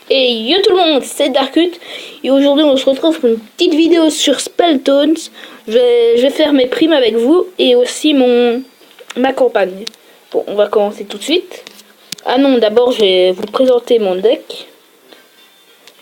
Et yo tout le monde, c'est Darkut et aujourd'hui on se retrouve pour une petite vidéo sur Spelltones. Je vais faire mes primes avec vous et aussi ma campagne. Bon, on va commencer tout de suite. Ah non, d'abord je vais vous présenter mon deck.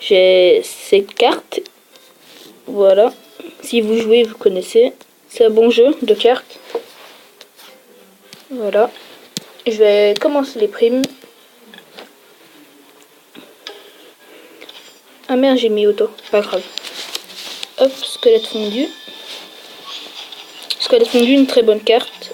J'ai cette carte. Voilà. Si vous jouez, vous connaissez. C'est un bon jeu de cartes. Voilà. Je vais commencer les primes. Ah merde, j'ai mis auto. Pas grave. Hop, squelette fondu. Squelette fondu, une très bonne carte.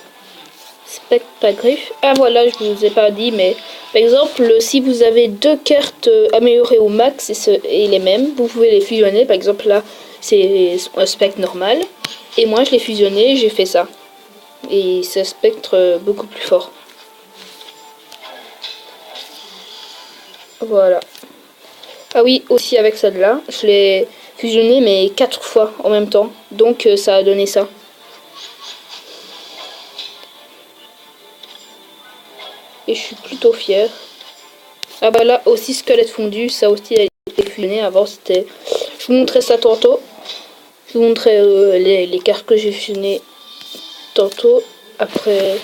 Spectre pas griffe. Ah voilà, je vous ai pas dit, mais par exemple, si vous avez deux cartes améliorées au max et les mêmes, vous pouvez les fusionner. Par exemple, là, c'est un spectre normal. Et moi, je l'ai fusionné, j'ai fait ça. Et c'est un spectre beaucoup plus fort. Voilà. Ah oui, aussi avec celle-là, je l'ai fusionné mais 4 fois en même temps. Donc ça a donné ça. Et je suis plutôt fière. Ah bah là aussi squelette fondu, ça aussi a été fusionné. Avant c'était... Je vous montrais ça tantôt. Je vous montrais les cartes que j'ai fusionnées tantôt. Après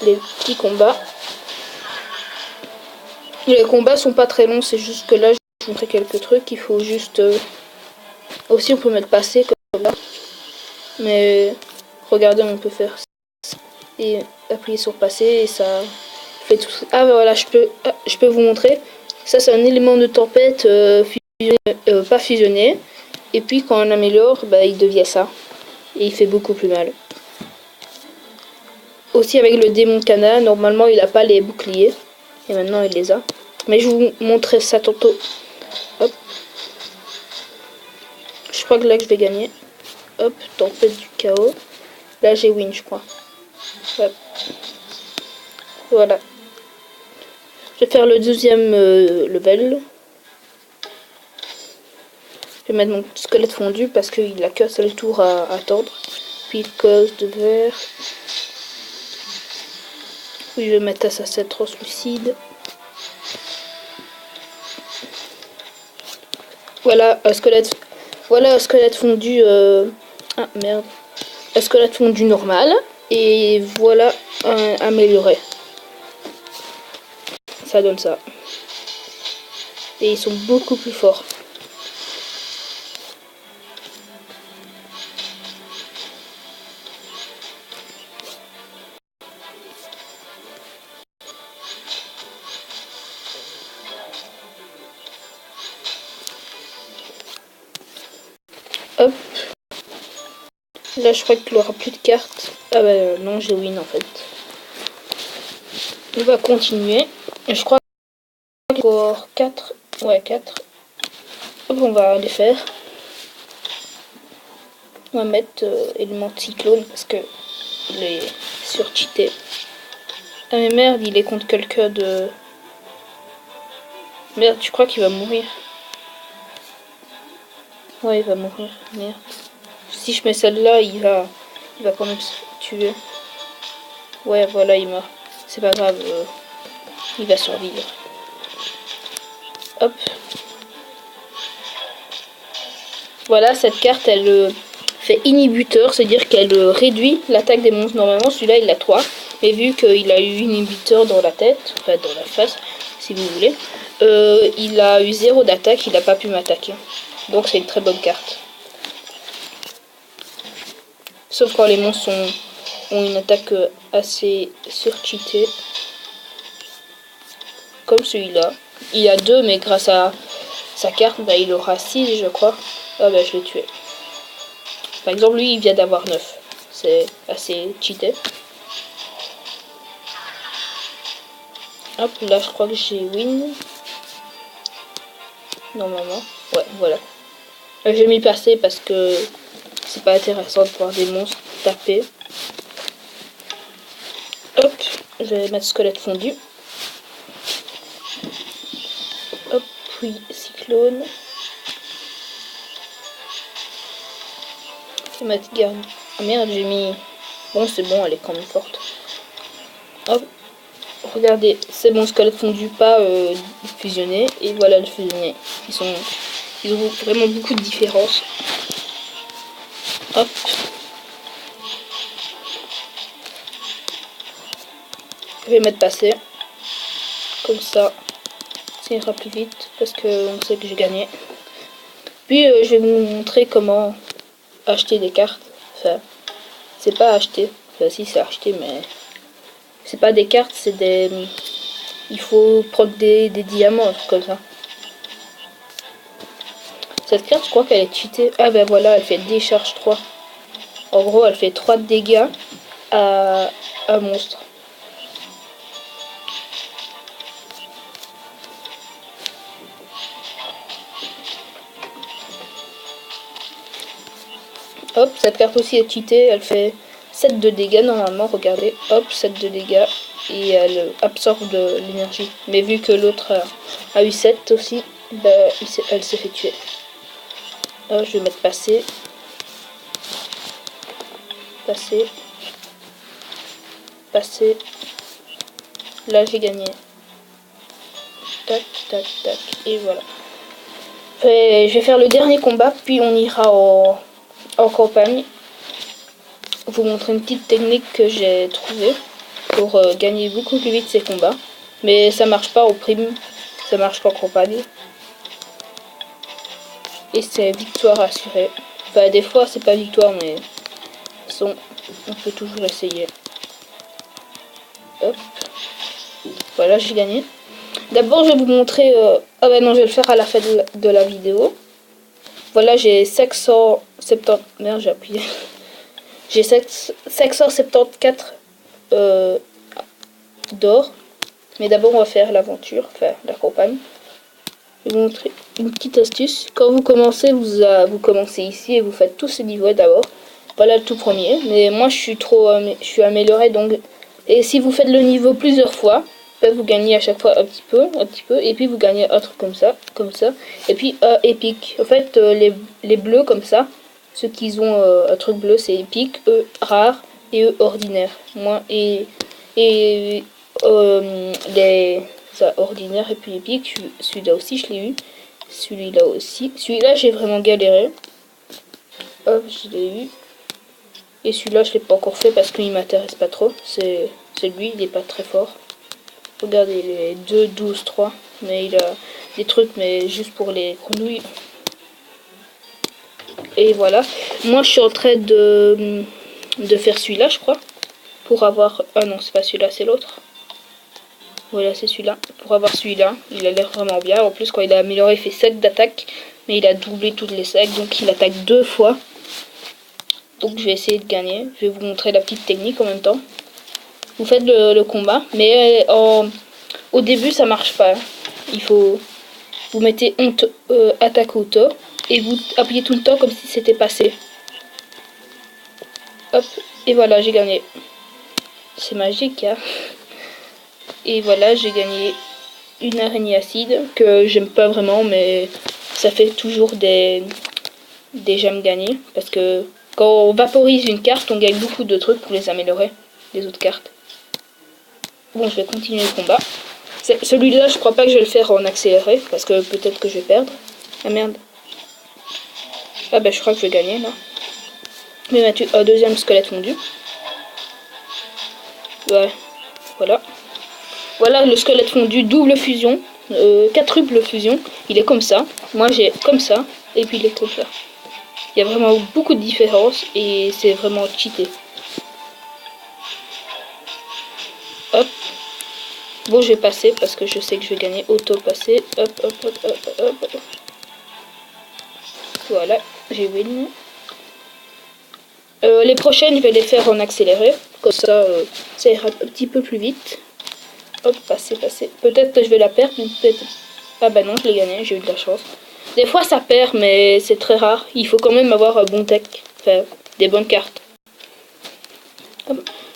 les petits combats. Les combats sont pas très longs, c'est juste que là je vous montrais quelques trucs. Il faut juste... Aussi on peut mettre passer comme là. Mais regardez, on peut faire ça. Et appuyer sur passer et ça fait tout. Ah voilà, je peux vous montrer. Ça c'est un élément de tempête pas fusionné. Et puis quand on améliore, bah, il devient ça. Et il fait beaucoup plus mal. Aussi avec le démon Kana, normalement il a pas les boucliers. Et maintenant il les a. Mais je vous montrerai ça tantôt. Hop. Je crois que là que je vais gagner. Hop, tempête du chaos. Là j'ai win je crois. Hop. Voilà. Je vais faire le deuxième level. Je vais mettre mon squelette fondu parce qu'il a qu'un seul tour à attendre. Puis il cause de verre. Puis je vais mettre assassin translucide. Voilà un squelette. Voilà un squelette fondu. Ah merde. Un squelette fondu normal. Et voilà un amélioré. Ça donne ça. Et ils sont beaucoup plus forts. Hop. Là, je crois qu'il aura plus de cartes. Ah bah non, j'ai win en fait. On va continuer. Je crois qu'il y a encore 4. Ouais, 4. Hop, on va les faire. On va mettre élément cyclone parce que il est surcheaté. Ah mais merde, il est contre quelqu'un de... Merde, tu crois qu'il va mourir? Ouais, il va mourir. Merde. Si je mets celle-là, il va quand même se tuer. Ouais, voilà, il meurt. C'est pas grave. Il va survivre. Hop. Voilà, cette carte, elle fait inhibiteur, c'est-à-dire qu'elle réduit l'attaque des monstres. Normalement, celui-là, il a 3. Mais vu qu'il a eu inhibiteur dans la tête, enfin dans la face, si vous voulez, il a eu 0 d'attaque, il n'a pas pu m'attaquer. Donc c'est une très bonne carte. Sauf quand les monstres ont une attaque assez surcheatée. Comme celui-là. Il a 2, mais grâce à sa carte, bah, il aura 6, je crois. Ah bah je l'ai tué. Par exemple, lui, il vient d'avoir 9. C'est assez cheaté. Hop, là, je crois que j'ai win. Normalement. Ouais, voilà. J'ai mis passer parce que c'est pas intéressant de voir des monstres taper. Hop, je vais mettre squelette fondu. Hop, puis cyclone. Je vais mettre garde. Ah merde, j'ai mis... Bon, c'est bon, elle est quand même forte. Hop, regardez, c'est mon squelette fondu, pas fusionné. Et voilà le fusionné. Ils ont vraiment beaucoup de différences. Hop. Je vais mettre passer. Comme ça ira plus vite parce qu'on sait que j'ai gagné. Puis je vais vous montrer comment acheter des cartes. Enfin, c'est pas acheter. Enfin, si, c'est acheter, mais c'est pas des cartes, c'est des. Il faut prendre des diamants, un truc comme ça. Cette carte, je crois qu'elle est cheatée. Ah ben voilà, elle fait décharge 3. En gros, elle fait 3 de dégâts à un monstre. Hop, cette carte aussi est cheatée, elle fait 7 de dégâts normalement, regardez, hop, 7 de dégâts, et elle absorbe de l'énergie. Mais vu que l'autre a eu 7 aussi, bah, elle s'est fait tuer. Alors, je vais mettre passer. Passer. Passer. Là, j'ai gagné. Tac, tac, tac, et voilà. Et je vais faire le dernier combat, puis on ira en campagne. Vous montrer une petite technique que j'ai trouvée pour gagner beaucoup plus vite ces combats. Mais ça marche pas au prime, ça marche qu'en campagne. Et c'est victoire assurée. Enfin, des fois c'est pas victoire, mais on peut toujours essayer. Hop. Voilà, j'ai gagné. D'abord, je vais vous montrer. Ah ben non, je vais le faire à la fin de la vidéo. Voilà, j'ai 570. Merde, j'ai appuyé. J'ai 574 d'or. Mais d'abord, on va faire l'aventure, enfin la campagne. Je vais vous montrer une petite astuce. Quand vous commencez, vous commencez ici et vous faites tous ces niveaux d'abord. Voilà le tout premier. Mais moi, je suis amélioré donc. Et si vous faites le niveau plusieurs fois, vous gagnez à chaque fois un petit peu, et puis vous gagnez un truc comme ça. Et puis épique. En fait, les bleus comme ça, ceux qui ont un truc bleu, c'est épique, eux rare et eux ordinaire. Moi et les ordinaires et puis épique, celui-là aussi je l'ai eu. Celui-là aussi. Celui-là j'ai vraiment galéré. Hop, je l'ai eu. Et celui-là je l'ai pas encore fait parce qu'il m'intéresse pas trop. C'est lui, il est pas très fort. Regardez, il est 2, 12, 3. Mais il a des trucs, mais juste pour les grenouilles. Et voilà. Moi je suis en train de faire celui-là, je crois. Pour avoir... Ah non, c'est pas celui-là, c'est l'autre. Voilà, c'est celui-là. Pour avoir celui-là, il a l'air vraiment bien. En plus, quand il a amélioré, il fait 7 d'attaque. Mais il a doublé toutes les sacs, donc il attaque 2 fois. Donc je vais essayer de gagner. Je vais vous montrer la petite technique en même temps. Vous faites le combat, mais au début, ça marche pas. Il faut... Vous mettez attaque auto et vous appuyez tout le temps comme si c'était passé. Hop, et voilà, j'ai gagné. C'est magique, hein. Et voilà, j'ai gagné une araignée acide que j'aime pas vraiment, mais ça fait toujours des gemmes gagnées. Parce que quand on vaporise une carte, on gagne beaucoup de trucs pour les améliorer, les autres cartes. Bon, je vais continuer le combat. Celui-là, je crois pas que je vais le faire en accéléré, parce que peut-être que je vais perdre. Ah merde. Ah bah je crois que je vais gagner là. Mais mettre un deuxième squelette fondu. Ouais, voilà. Voilà le squelette fondu, double fusion, quadruple fusion. Il est comme ça. Moi j'ai comme ça, et puis il est comme ça. Il y a vraiment beaucoup de différences et c'est vraiment cheaté. Hop. Bon, je vais passer parce que je sais que je vais gagner. Auto passer. Hop, hop, hop, hop, hop, hop. Voilà, j'ai win. Les prochaines, je vais les faire en accéléré. Comme ça, ça ira un petit peu plus vite. Hop, passer, passer. Peut-être que je vais la perdre, mais peut-être... Ah bah non, je l'ai gagné, j'ai eu de la chance. Des fois, ça perd, mais c'est très rare. Il faut quand même avoir un bon tech. Enfin, des bonnes cartes.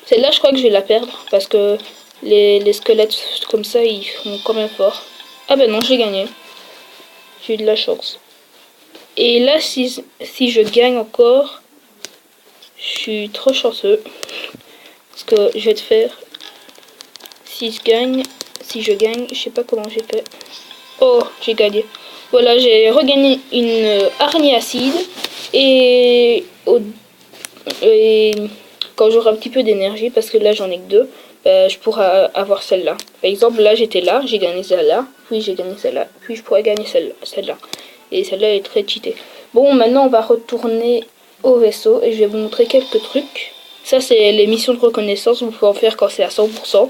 Celle-là, je crois que je vais la perdre. Parce que les squelettes comme ça, ils font quand même fort. Ah bah non, j'ai gagné. J'ai eu de la chance. Et là, si je gagne encore... Je suis trop chanceux. Parce que je vais te faire... si je gagne, je sais pas comment j'ai fait. Oh, j'ai gagné. Voilà, j'ai regagné une araignée acide et quand j'aurai un petit peu d'énergie, parce que là j'en ai que deux, je pourrai avoir celle-là. Par exemple, là j'étais là, j'ai gagné celle-là, puis j'ai gagné celle-là, puis je pourrais gagner celle-là. Et celle-là est très cheatée. Bon, maintenant on va retourner au vaisseau et je vais vous montrer quelques trucs. Ça c'est les missions de reconnaissance, vous pouvez en faire quand c'est à 100%.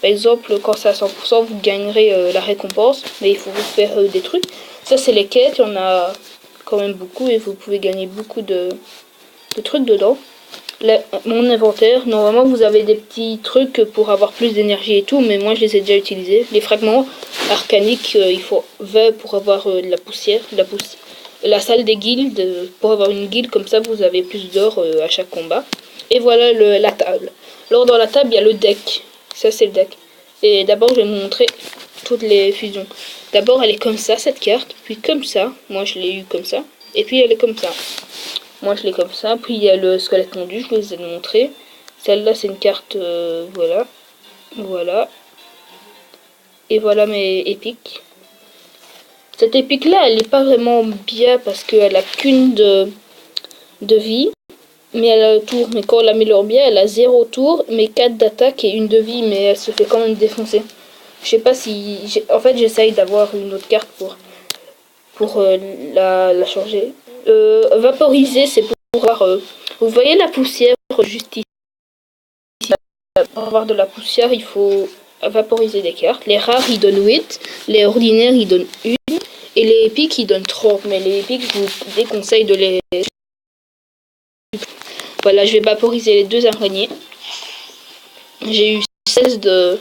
Par exemple, quand c'est à 100%, vous gagnerez la récompense, mais il faut vous faire des trucs. Ça c'est les quêtes, il y en a quand même beaucoup et vous pouvez gagner beaucoup de trucs dedans. Mon inventaire, normalement vous avez des petits trucs pour avoir plus d'énergie et tout, mais moi je les ai déjà utilisés. Les fragments arcaniques, il faut 20 pour avoir de la poussière, la salle des guildes, pour avoir une guilde comme ça vous avez plus d'or à chaque combat. Et voilà la table. Alors dans la table il y a le deck, ça c'est le deck. Et d'abord je vais vous montrer toutes les fusions. D'abord elle est comme ça cette carte, puis comme ça, moi je l'ai eu comme ça, et puis elle est comme ça. Moi je l'ai comme ça, puis il y a le squelette mondu, je vous ai montré. Celle-là c'est une carte, voilà. Voilà. Et voilà mes épiques. Cette épique là elle n'est pas vraiment bien parce qu'elle a qu'une de vie. Mais elle a le tour, mais quand on l'améliore bien, elle a 0 tour, mais 4 d'attaque et une de vie, mais elle se fait quand même défoncer. Je sais pas si... En fait j'essaye d'avoir une autre carte pour la changer. Vaporiser c'est pour avoir... vous voyez la poussière juste ici. Pour avoir de la poussière, il faut vaporiser des cartes. Les rares, ils donnent 8. Les ordinaires, ils donnent 1. Et les épiques, ils donnent 30. Mais les épiques, je vous déconseille de les... Voilà, je vais vaporiser les deux araignées. J'ai eu 16 de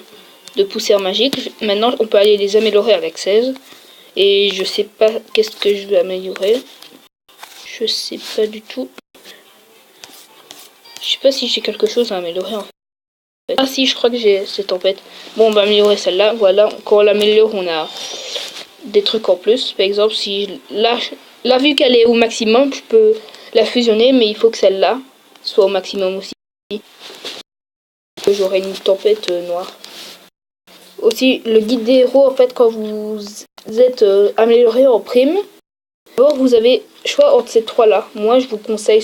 poussière magique. Maintenant, on peut aller les améliorer avec 16. Et je sais pas qu'est-ce que je vais améliorer. Je sais pas du tout. Je sais pas si j'ai quelque chose à améliorer en fait. Ah si, je crois que j'ai cette tempête. Bon, on va améliorer celle-là. Voilà, quand on l'améliore, on a des trucs en plus. Par exemple, si là vu qu'elle est au maximum, je peux la fusionner, mais il faut que celle-là soit au maximum aussi. J'aurai une tempête noire. Aussi, le guide des héros, en fait, quand vous êtes amélioré en prime, d'abord vous avez choix entre ces trois-là. Moi, je vous conseille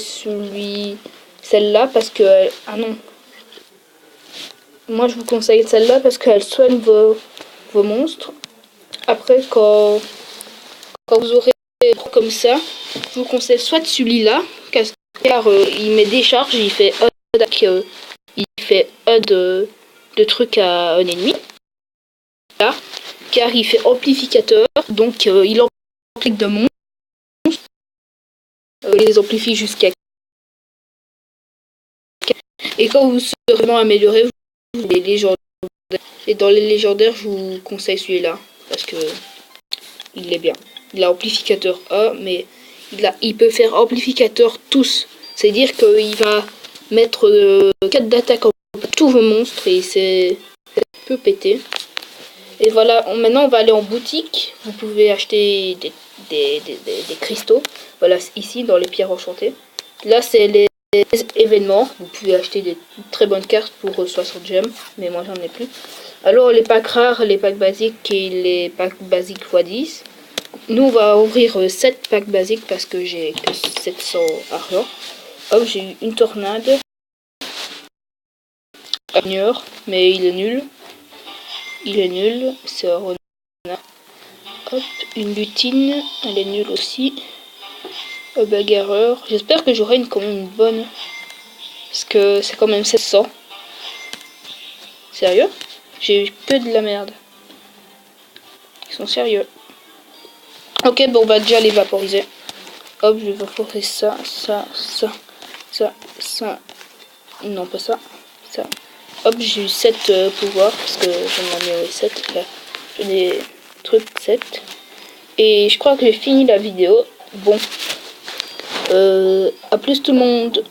celle-là parce que... ah non. Moi, je vous conseille celle-là parce qu'elle soigne vos monstres. Après, quand vous aurez comme ça, je vous conseille soit celui-là, car il met des charges, il fait un de trucs à un ennemi. Là, car il fait amplificateur, donc il amplifie de monstres. Il les amplifie jusqu'à... Et quand vous serez vraiment amélioré, vous avez les légendaires. Et dans les légendaires, je vous conseille celui-là, parce que il est bien. Il a amplificateur A, mais il peut faire amplificateur tous. C'est-à-dire qu'il va mettre 4 d'attaque en tous vos monstres et c'est un peu pété. Et voilà, maintenant on va aller en boutique. Vous pouvez acheter des cristaux. Voilà, ici dans les pierres enchantées. Là c'est les événements. Vous pouvez acheter des très bonnes cartes pour 60 gemmes, mais moi j'en ai plus. Alors les packs rares, les packs basiques et les packs basiques x10. Nous on va ouvrir 7 packs basiques parce que j'ai que 700 argent. Hop, j'ai eu une tornade. Mais il est nul. Il est nul, c'est un renard. Hop, une lutine, elle est nulle aussi. Un bagarreur. J'espère que j'aurai quand même une bonne. Parce que c'est quand même 700. Sérieux? J'ai eu que de la merde. Ils sont sérieux. Ok, bon, on va déjà les vaporiser. Hop, je vais vaporiser ça, ça, ça, ça, ça. Non, pas ça. Ça. Hop, j'ai eu 7 pouvoirs parce que j'en ai eu 7. Là, j'ai des trucs 7. Et je crois que j'ai fini la vidéo. Bon. À plus tout le monde.